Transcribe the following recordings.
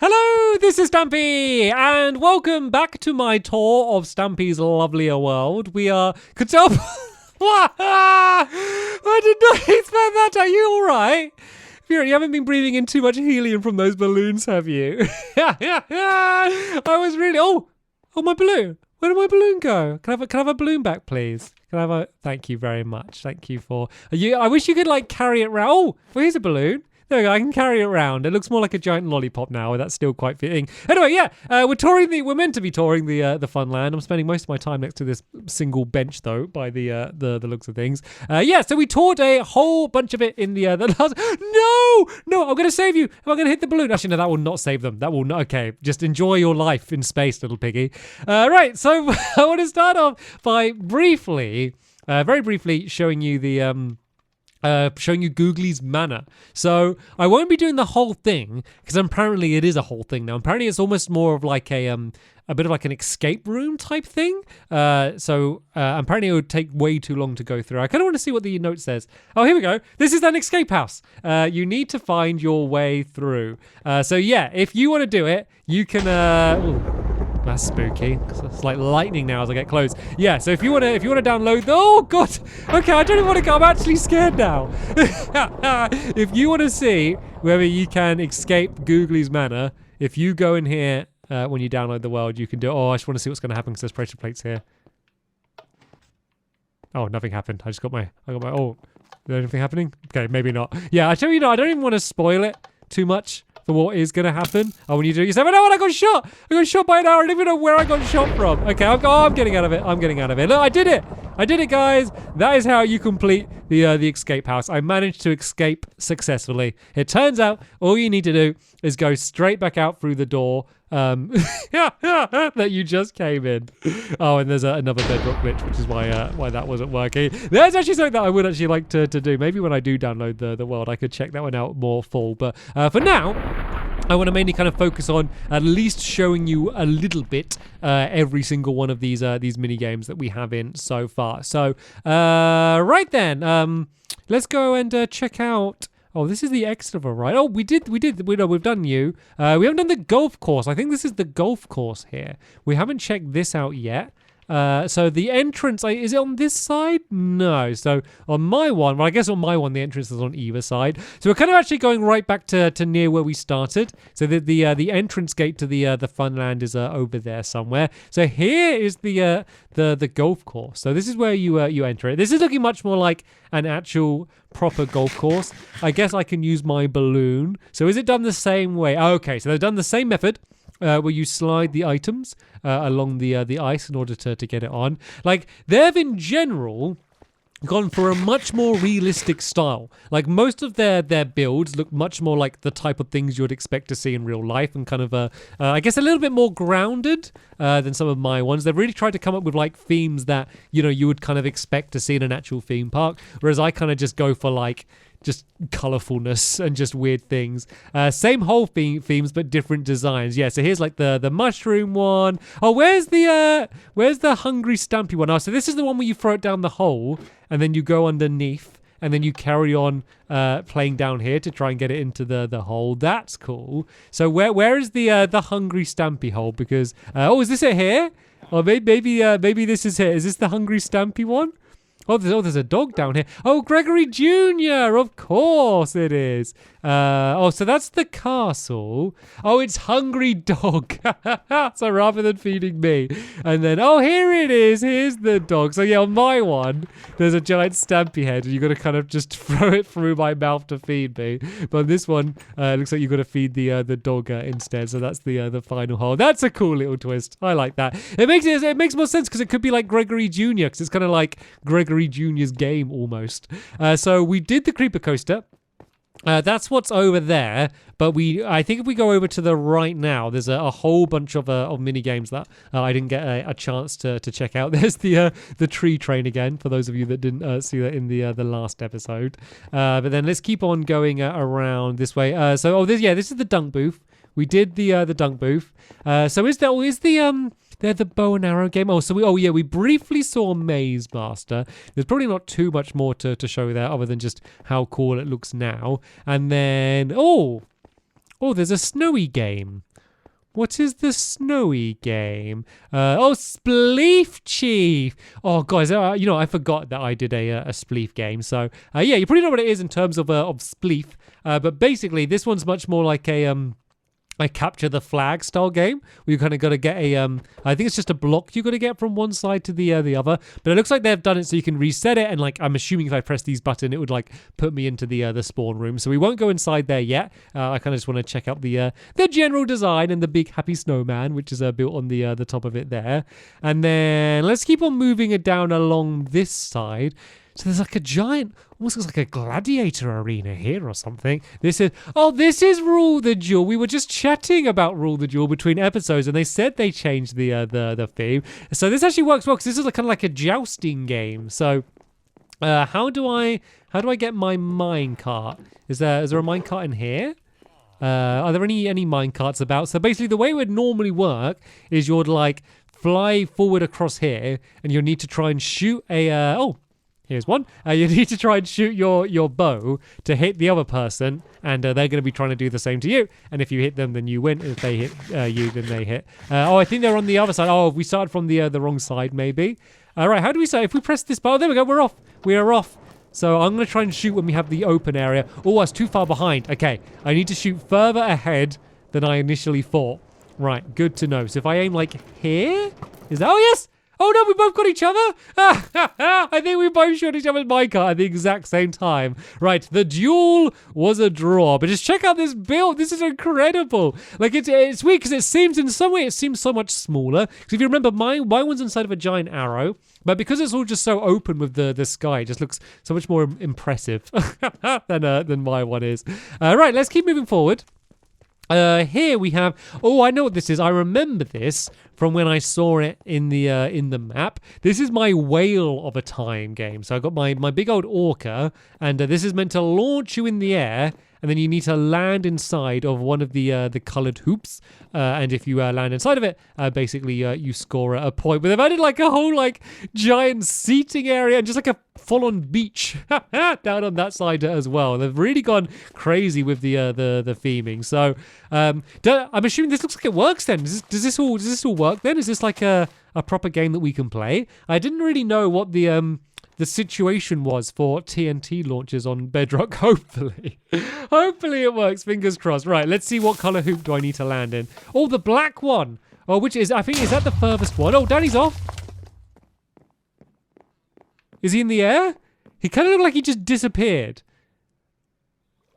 Hello, this is Stampy, and welcome back to my tour of Stampy's Lovelier world. We are... Could tell... I did not expect that. Are you alright? You haven't been breathing in too much helium from those balloons, have you? I was really... Oh, my balloon. Where did my balloon go? Can I have a balloon back, please? Can I have a... Thank you very much. Thank you for... I wish you could, carry it around. Oh, well, here's a balloon. There we go, I can carry it around. It looks more like a giant lollipop now, and that's still quite fitting. Anyway, yeah, we're meant to be touring the Funland. I'm spending most of my time next to this single bench, though, by the looks of things. So we toured a whole bunch of it in the last... No, I'm going to save you. Am I going to hit the balloon? Actually, no, that will not save them. That will not... Okay, just enjoy your life in space, little piggy. Right, so I want to start off by very briefly showing you the... showing you Googly's Manor. So I won't be doing the whole thing because apparently it is a whole thing now. Apparently it's almost more of like a bit of like an escape room type thing. So apparently it would take way too long to go through. I kind of want to see what the note says. Oh, here we go. This is an escape house. You need to find your way through. So yeah, if you want to do it, you can. That's spooky. It's like lightning now as I get close. Yeah, so if you want to download oh god. Okay, I don't even want to go. I'm actually scared now. If you want to see whether you can escape Googly's Manor, if you go in here when you download the world, you can do it. Oh, I just want to see what's going to happen because there's pressure plates here. Oh, nothing happened. I got my oh, is there anything happening? Okay, maybe not. Yeah, I tell you, I don't even want to spoil it too much for what is going to happen. Oh, when you do it, you say, oh no, I got shot. I got shot by an arrow. I don't even know where I got shot from. Okay, I'm getting out of it. Look, I did it, guys. That is how you complete the escape house. I managed to escape successfully. It turns out all you need to do is go straight back out through the door that you just came in. Oh, and there's another bedrock glitch, which is why that wasn't working. There's actually something that I would actually like to do. Maybe when I do download the world, I could check that one out more full. But for now, I want to mainly kind of focus on at least showing you a little bit every single one of these mini games that we have in so far. So right then, let's go and check out. Oh, this is the extra, right? Oh, we've done you. We haven't done the golf course. I think this is the golf course here. We haven't checked this out yet. So the entrance, is it on this side? No. So on my one, well, I guess on my one, the entrance is on either side. So we're kind of actually going right back to near where we started. So the entrance gate to the Funland is over there somewhere. So here is the golf course. So this is where you enter it. This is looking much more like an actual proper golf course. I guess I can use my balloon. So is it done the same way? Okay, so they've done the same method. Where you slide the items along the ice in order to get it on. Like, they've in general gone for a much more realistic style. Like, most of their builds look much more like the type of things you would expect to see in real life, and kind of I guess a little bit more grounded than some of my ones. They've really tried to come up with like themes that you would kind of expect to see in an actual theme park, whereas I kind of just go for like just colorfulness and just weird things. Same whole themes, but different designs. Yeah, so here's like the mushroom one. Oh, where's the hungry Stampy one? Oh, so this is the one where you throw it down the hole and then you go underneath and then you carry on playing down here to try and get it into the hole. That's cool. So where is the hungry Stampy hole? Because is this it here? Or maybe this is here. Is this the hungry Stampy one? Oh, there's a dog down here. Oh, Gregory Jr., of course it is. So that's the castle. Oh, it's Hungry Dog. So rather than feeding me. And then, here it is. Here's the dog. So yeah, on my one, there's a giant Stampy head, and you've got to kind of just throw it through my mouth to feed me. But on this one, it looks like you've got to feed the dog instead. So that's the final hole. That's a cool little twist. I like that. It makes more sense because it could be like Gregory Jr., because it's kind of like Gregory Jr.'s game almost. So we did the creeper coaster. That's what's over there, but I think if we go over to the right now, there's a whole bunch of mini games that I didn't get a chance to check out. There's the tree train again, for those of you that didn't see that in the last episode. But then let's keep on going around this way. This is the dunk booth. We did the dunk booth. So is the bow and arrow game? We briefly saw Maze Master. There's probably not too much more to show there other than just how cool it looks now. And then, there's a snowy game. What is the snowy game? Oh, Spleef Chief. Oh, guys, I forgot that I did a Spleef game. So, yeah, you probably know what it is in terms of Spleef. But basically, this one's much more like a capture the flag style game where you kind of got to get I think it's just a block you got to get from one side to the other, but it looks like they've done it so you can reset it, and like I'm assuming if I press these buttons it would like put me into the spawn room, so we won't go inside there yet. I kind of just want to check out the general design and the big happy snowman which is built on the top of it there, and then let's keep on moving it down along this side. So there's like a giant, almost looks like a gladiator arena here or something. This is Rule the Jewel. We were just chatting about Rule the Jewel between episodes, and they said they changed the theme. So this actually works well because this is kind of like a jousting game. So how do I get my mine cart? Is there a mine cart in here? Are there any mine carts about? So basically, the way it would normally work is you'd like fly forward across here, and you'll need to try and shoot a here's one. You need to try and shoot your bow to hit the other person, and they're going to be trying to do the same to you. And if you hit them, then you win. If they hit you, then they hit. I think they're on the other side. Oh, we started from the wrong side, maybe. All right, how do we start? If we press this button, there we go. We're off. We are off. So I'm going to try and shoot when we have the open area. Oh, I was too far behind. Okay, I need to shoot further ahead than I initially thought. Right, good to know. So if I aim like here, is that? Oh, yes. Oh no, we both got each other! I think we both shot each other's minecart at the exact same time. Right, the duel was a draw, but just check out this build. This is incredible. Like, it's weird because it seems, in some way, it seems so much smaller. Because if you remember, my one's inside of a giant arrow, but because it's all just so open with the sky, it just looks so much more impressive than my one is. Right, let's keep moving forward. Here we have, oh, I know what this is. I remember this from when I saw it in the map. This is my whale of a time game. So I got my big old orca, and this is meant to launch you in the air, and then you need to land inside of one of the coloured hoops. And if you land inside of it, basically you score a point. But they've added like a whole like giant seating area and just like a full-on beach down on that side as well. They've really gone crazy with the theming. So I'm assuming this looks like it works. Then does this all work? Then is this like a proper game that we can play? I didn't really know what the situation was for TNT launches on Bedrock. Hopefully it works. Fingers crossed. Right, let's see what color hoop do I need to land in. Oh, the black one. Oh, which is, I think, is that the furthest one? Oh, Danny's off. Is he in the air? He kind of looked like he just disappeared.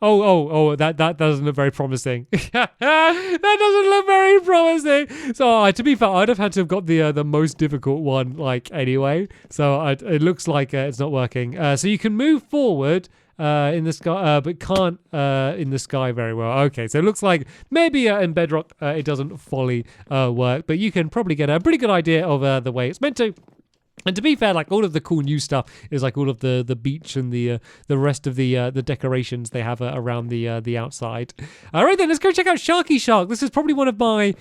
Oh, that doesn't look very promising. That doesn't look very promising. So to be fair, I'd have had to have got the most difficult one, like, anyway. So it looks like it's not working. So you can move forward in the sky, but can't in the sky very well. Okay, so it looks like maybe in Bedrock it doesn't fully work, but you can probably get a pretty good idea of the way it's meant to. And to be fair, like all of the cool new stuff is like all of the beach and the rest of the decorations they have around the outside. All right then, let's go check out Sharky Shark. This is probably one of my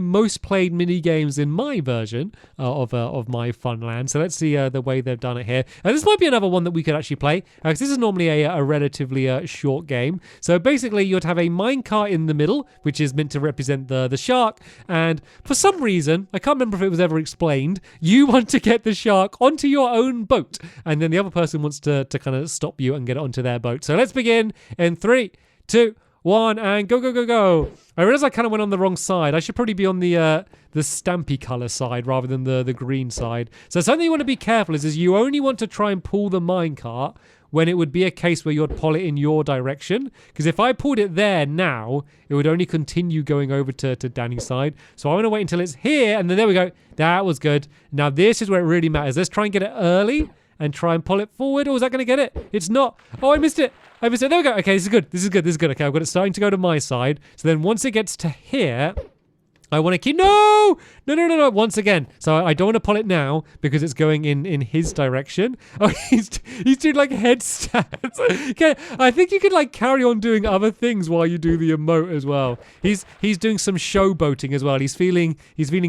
most played mini games in my version of my Funland. So let's see the way they've done it here. This might be another one that we could actually play because this is normally a relatively short game. So basically, you'd have a minecart in the middle, which is meant to represent the shark. And for some reason, I can't remember if it was ever explained, you want to get the shark onto your own boat, and then the other person wants to kind of stop you and get it onto their boat. So let's begin in 3, 2, 1, and go. I realize I kind of went on the wrong side. I should probably be on the Stampy color side rather than the green side. So something you want to be careful is you only want to try and pull the minecart when it would be a case where you'd pull it in your direction. Because if I pulled it there now, it would only continue going over to Danny's side. So I want to wait until it's here, and then there we go. That was good. Now this is where it really matters. Let's try and get it early and try and pull it forward. Oh, is that going to get it? It's not. Oh, I missed it. There we go. Okay, this is good. Okay, I've got it starting to go to my side. So then once it gets to here, I want to keep... No! Once again. So I don't want to pull it now because it's going in his direction. Oh, he's doing like headstands. Okay, I think you could like carry on doing other things while you do the emote as well. He's doing some showboating as well. He's feeling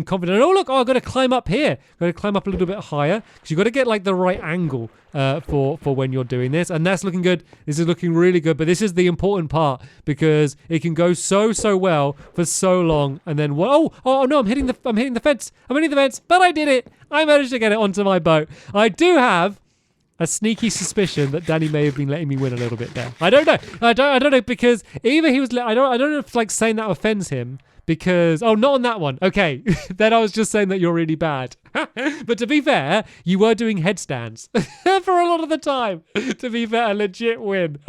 confident. Oh, look, I've got to climb up here. Got to climb up a little bit higher because you've got to get like the right angle for when you're doing this. And that's looking good. This is looking really good. But this is the important part because it can go so well for so long. And then, oh no, I'm hitting the fence. I'm hitting the fence, but I did it. I managed to get it onto my boat. I do have a sneaky suspicion that Danny may have been letting me win a little bit there. I don't know. I don't know because either he was. I don't know if like saying that offends him because not on that one. Okay, then I was just saying that you're really bad. But to be fair, you were doing headstands for a lot of the time. To be fair, a legit win.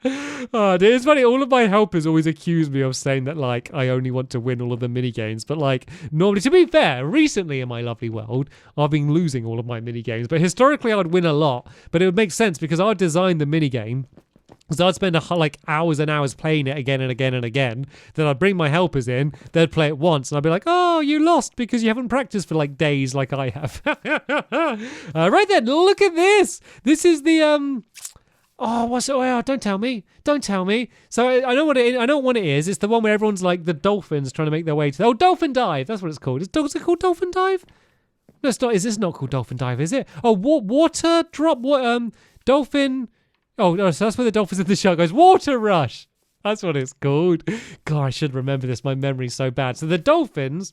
It's funny. All of my helpers always accuse me of saying that like I only want to win all of the mini games. But like normally, to be fair, recently in my lovely world, I've been losing all of my mini games. But historically, I would win a lot. But it would make sense because I designed the mini game. So I'd spend like hours and hours playing it again and again and again. Then I'd bring my helpers in. They'd play it once. And I'd be like, oh, you lost because you haven't practiced for like days like I have. Right then, look at this. This is the... what's it? Oh, don't tell me. Don't tell me. So I know what it is. I know what it is. It's the one where everyone's like the dolphins trying to make their way to... Oh, Dolphin Dive. That's what it's called. Is it called Dolphin Dive? No, it's not. Is this not called Dolphin Dive, is it? Oh, water drop... Dolphin... Oh, no, so that's where the dolphins in the shark goes. Water rush. That's what it's called. God, I should remember this. My memory's so bad. So the dolphins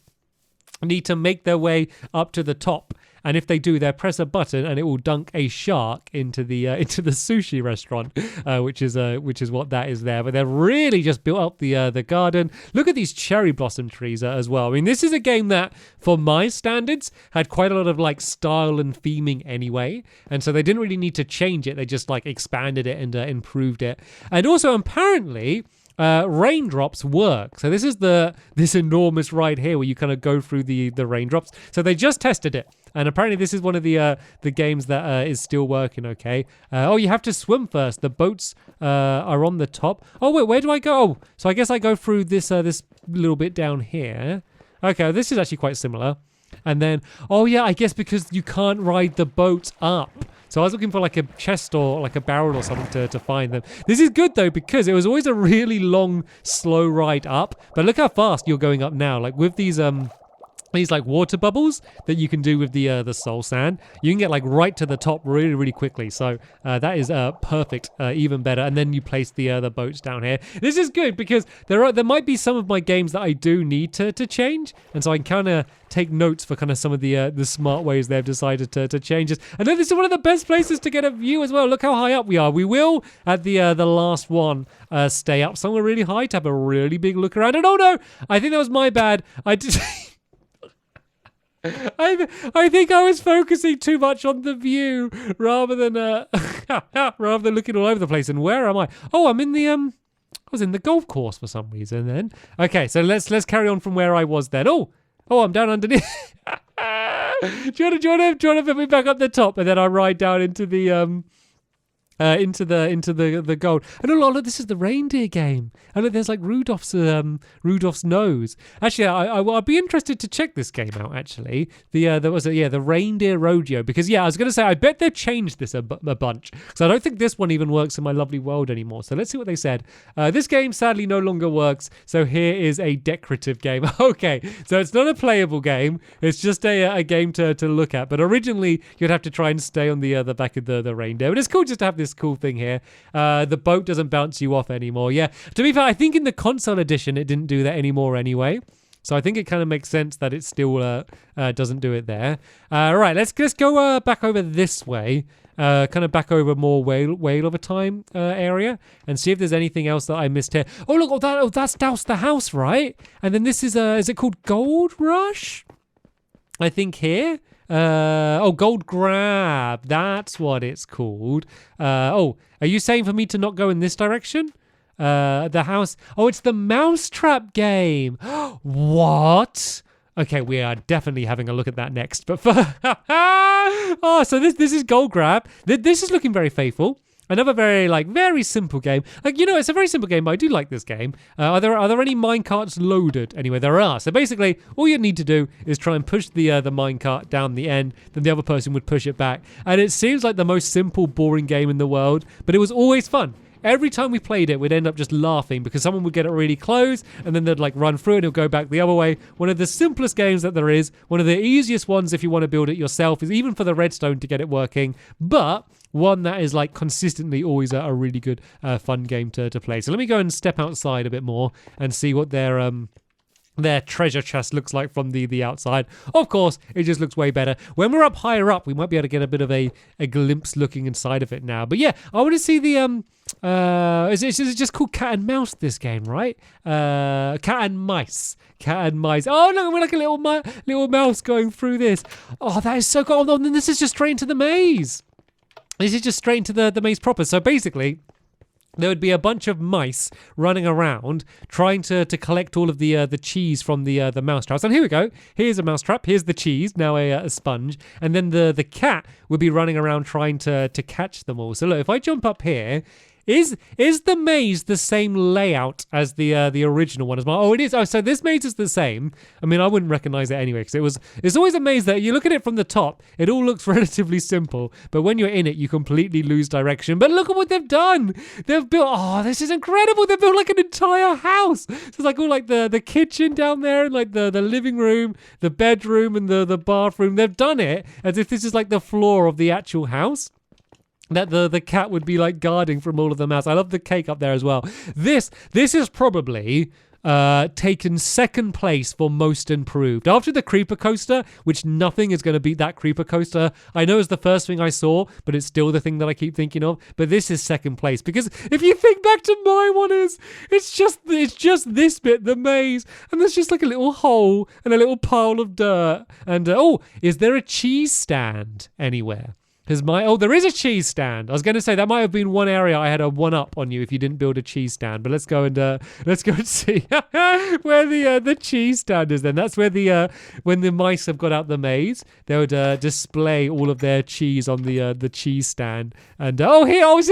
need to make their way up to the top. And if they do, they'll press a button and it will dunk a shark into the sushi restaurant, which is what that is there. But they've really just built up the garden. Look at these cherry blossom trees as well. I mean, this is a game that, for my standards, had quite a lot of like style and theming anyway, and so they didn't really need to change it. They just like expanded it and improved it. And also, apparently, raindrops work. So this is this enormous ride here where you kind of go through the raindrops. So they just tested it, and apparently this is one of the games that is still working. Okay. You have to swim first. The boats are on the top. Oh wait, where do I go? Oh, so I guess I go through this little bit down here. Okay, this is actually quite similar. And then I guess because you can't ride the boat up. So I was looking for like a chest or like a barrel or something to find them. This is good though because it was always a really long, slow ride up. But look how fast you're going up now. Like with these like water bubbles that you can do with the soul sand, you can get like right to the top really, really quickly. So that is perfect, even better. And then you place the boats down here. This is good because there might be some of my games that I do need to change, and so I can kind of take notes for kind of some of the smart ways they've decided to change this. And then this is one of the best places to get a view as well. Look how high up we are. We will at the last one stay up somewhere really high to have a really big look around. And oh no, I think that was my bad. I did. I think I was focusing too much on the view rather than looking all over the place. And where am I? Oh, I'm in I was in the golf course for some reason then. Okay, so let's carry on from where I was then. Oh, I'm down underneath. do you want to put me back up the top and then I ride down into the into the gold. And look, this is the reindeer game. And look, there's like Rudolph's nose. Actually, I'd be interested to check this game out. Actually, the reindeer rodeo, because I was gonna say I bet they've changed this a bunch. So I don't think this one even works in my lovely world anymore. So let's see what they said. This game sadly no longer works. So here is a decorative game. Okay, so it's not a playable game. It's just a game to look at. But originally you'd have to try and stay on the back of the reindeer. But it's cool just to have this cool thing here. The boat doesn't bounce you off anymore. Yeah, to be fair, I think in the console edition it didn't do that anymore anyway. So I think it kind of makes sense that it still doesn't do it there. Right, let's go back over this way. Kind of back over more whale of a time area and see if there's anything else that I missed here. Oh look, that's Douse the House, right? And then this is it called Gold Rush? I think here. Gold Grab. That's what it's called. Are you saying for me to not go in this direction? The house. Oh, it's the Mousetrap game. What? Okay, we are definitely having a look at that next. But so this is Gold Grab. This is looking very faithful. Another very simple game. It's a very simple game, but I do like this game. Are there any minecarts loaded? Anyway, there are. So basically, all you need to do is try and push the minecart down the end, then the other person would push it back. And it seems like the most simple, boring game in the world, but it was always fun. every time we played it, we'd end up just laughing because someone would get it really close and then they'd like run through and it'll go back the other way. One of the simplest games that there is, one of the easiest ones if you want to build it yourself, is even for the redstone to get it working, but one that is like consistently always a really good fun game to play. So let me go and step outside a bit more and see what their treasure chest looks like from the outside. Of course, it just looks way better. When we're up higher up, we might be able to get a bit of a glimpse looking inside of it now. But yeah, I want to see the is it just called Cat and Mouse, this game, right? Cat and Mice. Cat and Mice. Oh look, we're like a little mouse going through this. Oh, that is so cool. Oh, and then this is just straight into the maze. This is just straight into the maze proper. So basically, there would be a bunch of mice running around trying to collect all of the cheese from the mouse traps. And here we go. Here's a mouse trap. Here's the cheese, now a sponge. And then the cat would be running around trying to catch them all. So look, if I jump up here, is the maze the same layout as the original one as well? Oh, it is. Oh, so this maze is the same. I mean, I wouldn't recognize it anyway because it's always a maze that you look at it from the top, it all looks relatively simple, but when you're in it, you completely lose direction. But look at what they've done. They've built. Oh, this is incredible. They've built like an entire house. So it's like all like the kitchen down there and like the living room, the bedroom, and the bathroom. They've done it as if this is like the floor of the actual house that the cat would be like guarding from all of the mouse. I love the cake up there as well. This is probably taken second place for most improved. After the creeper coaster, which nothing is going to beat that creeper coaster. I know it's the first thing I saw, but it's still the thing that I keep thinking of. But this is second place because if you think back to my one, it's just this bit, the maze, and there's just like a little hole and a little pile of dirt. And is there a cheese stand anywhere? There is a cheese stand. I was going to say that might have been one area I had a one up on you if you didn't build a cheese stand. But let's go and see where the cheese stand is. Then that's where when the mice have got out the maze, they would display all of their cheese on the cheese stand. And here we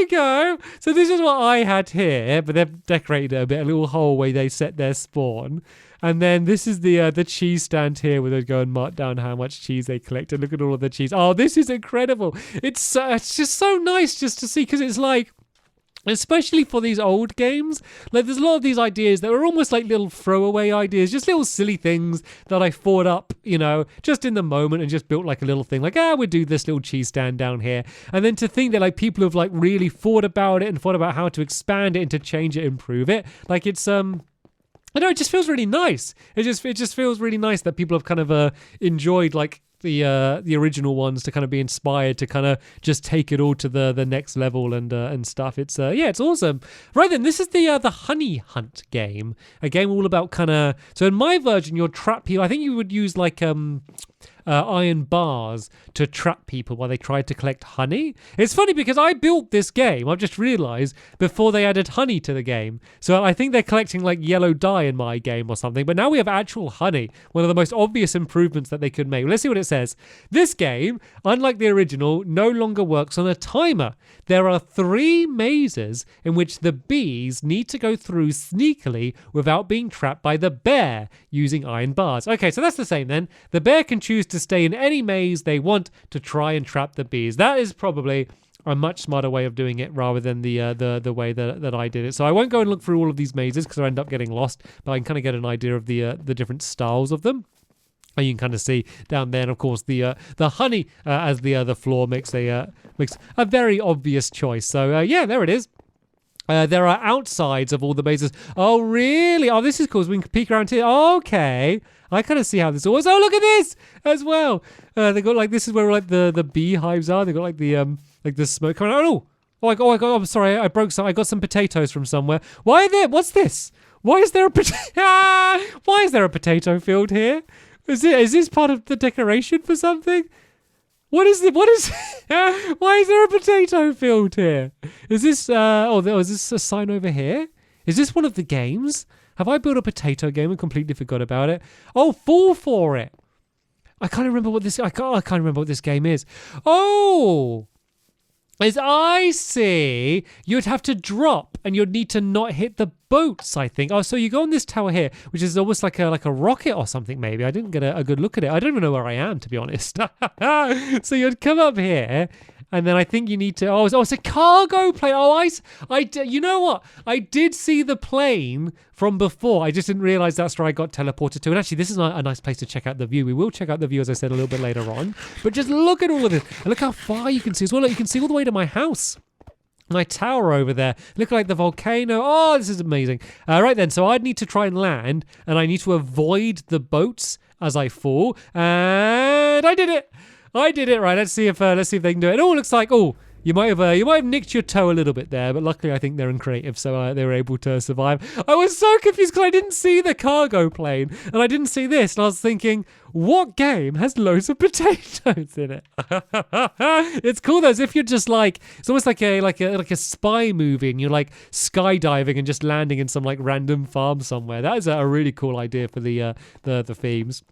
go. So this is what I had here, but they've decorated it a bit, a little hole where they set their spawn. And then this is the cheese stand here where they go and mark down how much cheese they collect. And look at all of the cheese. Oh, this is incredible. It's just so nice just to see because it's like, especially for these old games, like there's a lot of these ideas that are almost like little throwaway ideas, just little silly things that I thought up, just in the moment and just built like a little thing like, we'll do this little cheese stand down here. And then to think that like people have like really thought about it and thought about how to expand it and to change it, improve it. Like it's, I know, it just feels really nice. It just feels really nice that people have kind of enjoyed like the original ones to kind of be inspired to kind of just take it all to the next level and stuff. It's it's awesome. Right then, this is the honey hunt game. A game all about kind of, so in my version you'll trap people. I think you would use like iron bars to trap people while they tried to collect honey. It's funny because I built this game, I've just realized, before they added honey to the game. So I think they're collecting like yellow dye in my game or something, but now we have actual honey, one of the most obvious improvements that they could make. Let's see what it says. This game, unlike the original, no longer works on a timer. There are 3 mazes in which the bees need to go through sneakily without being trapped by the bear using iron bars. Okay, so that's the same then. The bear can choose to stay in any maze they want to try and trap the bees. That is probably a much smarter way of doing it rather than the way that I did it. So I won't go and look through all of these mazes because I end up getting lost, but I can kind of get an idea of the different styles of them. And you can kind of see down there, and of course the honey as the floor makes a very obvious choice. So there it is. There are outsides of all the mazes. Oh, really? Oh, this is cool. So we can peek around here. Okay. I kind of see how this all is. Oh, look at this as well. They got like, this is where like the beehives are. They got like the smoke coming out. Oh my God. I'm sorry. I broke some. I got some potatoes from somewhere. Why are there? What's this? Why is there a potato field here? Is this part of the decoration for something? What is it? Why is there a potato field here? Is this, is this a sign over here? Is this one of the games? Have I built a potato game and completely forgot about it? Oh, fall for it. I can't remember what this game is. Oh, as I see, you'd have to drop and you'd need to not hit the boats, I think. Oh, so you go on this tower here, which is almost like a rocket or something, maybe. I didn't get a good look at it. I don't even know where I am, to be honest. So you'd come up here And then I think you need to. Oh, it's a cargo plane. You know what? I did see the plane from before. I just didn't realize that's where I got teleported to. And actually, this is a nice place to check out the view. We will check out the view, as I said, a little bit later on. But just look at all of this. And look how far you can see as well. Look, you can see all the way to my house. My tower over there. Look like the volcano. Oh, this is amazing. Right then, so I'd need to try and land, and I need to avoid the boats as I fall. And I did it. Right. Let's see if they can do it. Oh, looks like you might have nicked your toe a little bit there, but luckily I think they're in creative, so they were able to survive. I was so confused because I didn't see the cargo plane and I didn't see this, and I was thinking, what game has loads of potatoes in it? It's cool though, as if you're just like, it's almost like a spy movie, and you're like skydiving and just landing in some like random farm somewhere. That is a really cool idea for the themes.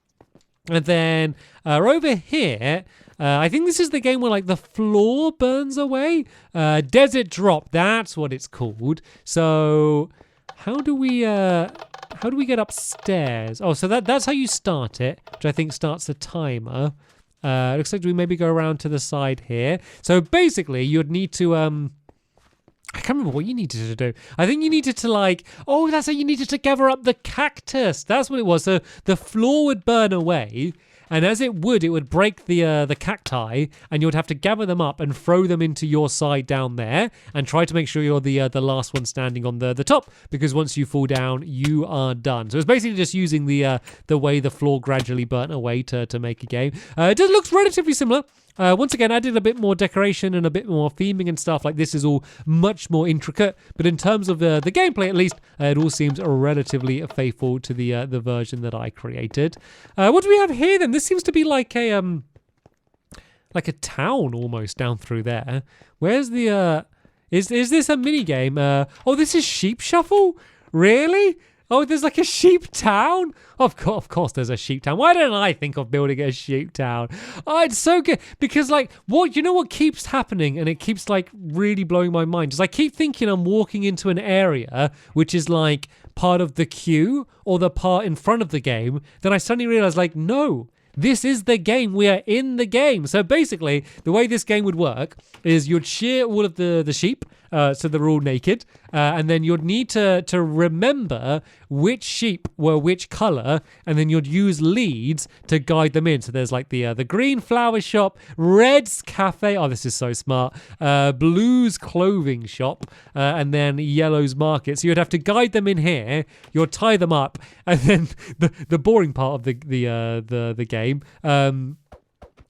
And then over here, I think this is the game where like the floor burns away. Desert Drop, that's what it's called. So how do we get upstairs? Oh, so that's how you start it, which I think starts the timer. Looks like we maybe go around to the side here. So basically, you'd need to I can't remember what you needed to do. I think you needed to that's how you needed to gather up the cactus. That's what it was. So the floor would burn away, and as it would break the cacti, and you would have to gather them up and throw them into your side down there, and try to make sure you're the last one standing on the top, because once you fall down, you are done. So it's basically just using the way the floor gradually burnt away to make a game. It just looks relatively similar. Once again, I did a bit more decoration and a bit more theming and stuff. Like, this is all much more intricate, but in terms of the gameplay, at least, it all seems relatively faithful to the version that I created. What do we have here then? This seems to be like a town almost down through there. Where's the is this a mini game? This is Sheep Shuffle? Really? Oh, there's like a sheep town? Of course there's a sheep town. Why don't I think of building a sheep town? Oh, it's so good. Because what keeps happening, and it keeps like really blowing my mind, is I keep thinking I'm walking into an area which is like part of the queue or the part in front of the game. Then I suddenly realize no, this is the game. We are in the game. So basically, the way this game would work is you'd shear all of the sheep, so they're all naked, and then you'd need to remember which sheep were which color, and then you'd use leads to guide them in. So there's like the green flower shop, red's cafe. Oh, this is so smart. Blue's clothing shop, and then yellow's market. So you'd have to guide them in here. You'd tie them up, and then the boring part of the game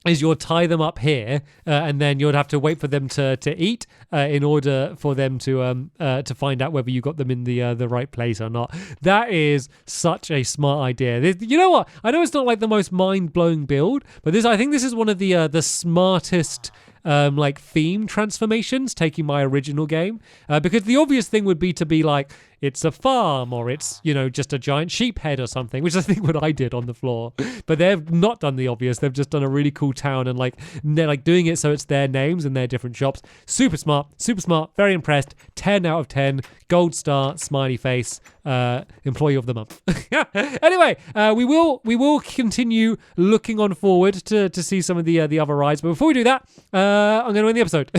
is you'll tie them up here, and then you'd have to wait for them to eat in order for them to find out whether you got them in the right place or not. That is such a smart idea. You know what? I know it's not like the most mind-blowing build, but I think this is one of the smartest theme transformations, taking my original game, because the obvious thing would be to be like, it's a farm, or it's, just a giant sheep head or something, which is, I think, what I did on the floor. But they've not done the obvious. They've just done a really cool town, and they're doing it so it's their names and their different shops. Super smart. Very impressed. 10 out of 10. Gold star, smiley face, employee of the month. Anyway, we will continue looking on forward to see some of the other rides. But before we do that, I'm going to end the episode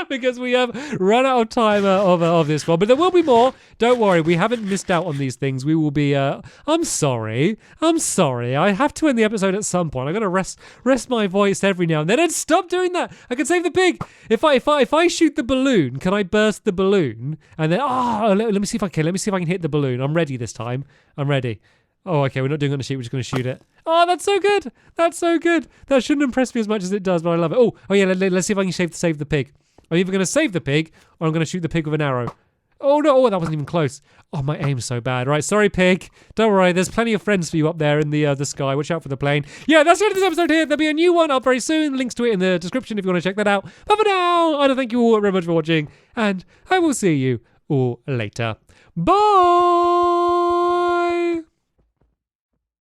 because we have run out of time of this one. But there will be more. Don't worry, we haven't missed out on these things. We will be. I'm sorry. I have to end the episode at some point. I'm gonna rest my voice every now and then. And stop doing that. I can save the pig. If I shoot the balloon, can I burst the balloon? And then let me see if I can. Let me see if I can hit the balloon. I'm ready this time. I'm ready. Oh, okay. We're not doing it on the sheet. We're just gonna shoot it. Oh, that's so good. That shouldn't impress me as much as it does, but I love it. Oh yeah. Let's see if I can save the pig. I'm either gonna save the pig or I'm gonna shoot the pig with an arrow. Oh no, that wasn't even close. Oh, my aim's so bad. Right, sorry, pig. Don't worry, there's plenty of friends for you up there in the sky. Watch out for the plane. Yeah, that's the end of this episode here. There'll be a new one up very soon. Links to it in the description if you want to check that out. But for now, I want to thank you all very much for watching, and I will see you all later. Bye!